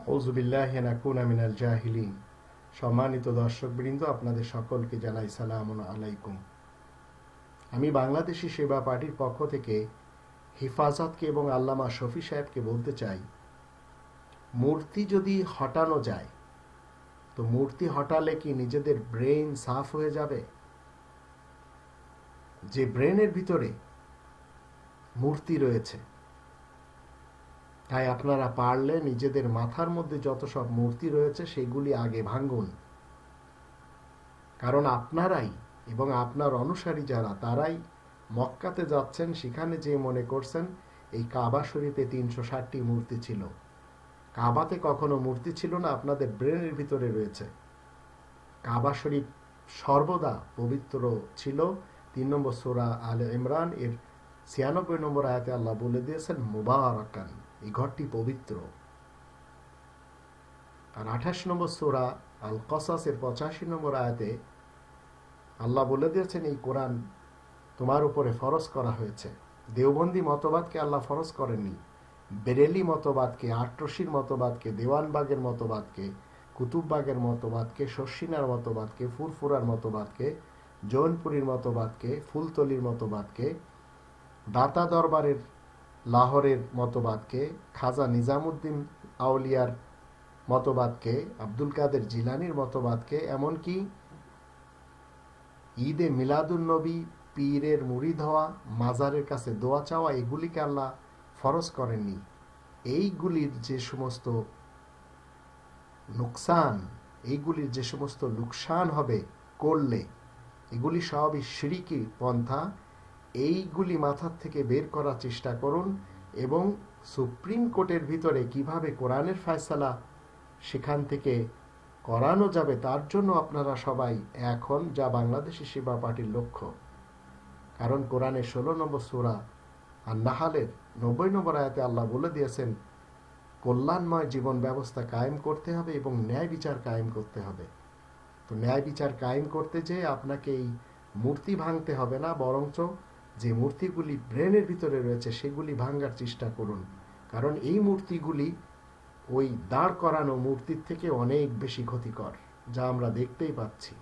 আউযু বিল্লাহি নাকুনা মিনাল জাহিলিন। সম্মানিত দর্শকবৃন্দ, আপনাদের সকলকে জানাই সালামুন আলাইকুম। আমি বাংলাদেশি সেবা পার্টির পক্ষ থেকে হিফাজতকে এবং আল্লামা শফি সাহেবকে বলতে চাই, মূর্তি যদি হটানো যায় তো মূর্তি হটালে কি নিজেদের ব্রেন সাফ হয়ে যাবে? যে ব্রেনের ভিতরে মূর্তি রয়েছে, তাই আপনারা পারলে নিজেদের মাথার মধ্যে যত সব মূর্তি রয়েছে সেগুলি আগে ভাঙুন। কারণ আপনারাই এবং আপনার অনুসারী যারা, তারাই মক্কাতে যাচ্ছেন, সেখানে যে মনে করছেন এই কাবা শরীফে ৩৬০টি মূর্তি ছিল। কাবাতে কখনো মূর্তি ছিল না, আপনাদের ব্রেনের ভিতরে রয়েছে। কাবা শরীফ সর্বদা পবিত্র ছিল। ৩ নম্বর সূরা আলে ইমরান এর ৯৬ নম্বর আয়াতে আল্লাহ বলে দিয়েছেন মুবারাকান, এই ঘরটি পবিত্র। আর ২৮ নম্বর সূরা আল কসাস এর ৮৫ নম্বর আয়াতে আল্লাহ বলে দিয়েছেন এই কোরআন তোমার উপরে ফরজ করা হয়েছে। দেওবন্দি মতবাদকে আল্লাহ ফরজ করেননি, বেরেলি মতবাদকে, আটরশির মতবাদকে, দেওয়ানবাগের মতবাদকে, কুতুববাগের মতবাদকে, শর্ষিনার মতবাদকে, ফুরফুরার মতবাদকে, জৌনপুরীর মতবাদকে, ফুলতলির মতবাদকে, দাতা দরবারের লাহোরের মতবাদকে, খাজা নিজামুদ্দিন আউলিয়ার মতবাদকে, আব্দুল কাদের জিলানির মতবাদকে, এমনকি ঈদে মিলাদুন নবী, পীরের মুরিদ হওয়া, মাজারের কাছে দোয়া চাওয়া, এগুলিকে আল্লাহ ফরজ করেননি। এইগুলির যে সমস্ত নুকসান হবে করলে, এগুলি সবই শিরকি পন্থা। এইগুলি মাথার থেকে বের করার চেষ্টা করুন এবং সুপ্রিম কোর্টের ভিতরে কিভাবে কোরআনের ফয়সালা সেখান থেকে করানো যাবে তার জন্য আপনারা সবাই এখন, যা বাংলাদেশি সেবা পার্টির লক্ষ্য। কারণ কোরআনের ১৬ নম্বর সূরা আর নাহালের ৯০ নম্বর আয়াতে আল্লাহ বলে দিয়েছেন কল্যাণময় জীবন ব্যবস্থা কায়েম করতে হবে এবং ন্যায় বিচার কায়েম করতে হবে। তো ন্যায় বিচার কায়েম করতে যেয়ে আপনাকে এই মূর্তি ভাঙতে হবে না, বরঞ্চ যে মূর্তিগুলি ব্রেনের ভিতরে রয়েছে সেগুলি ভাঙার চেষ্টা করুন। কারণ এই মূর্তিগুলি ওই দাঁড় করানো মূর্তির থেকে অনেক বেশি ক্ষতিকর, যা আমরা দেখতেই পাচ্ছি।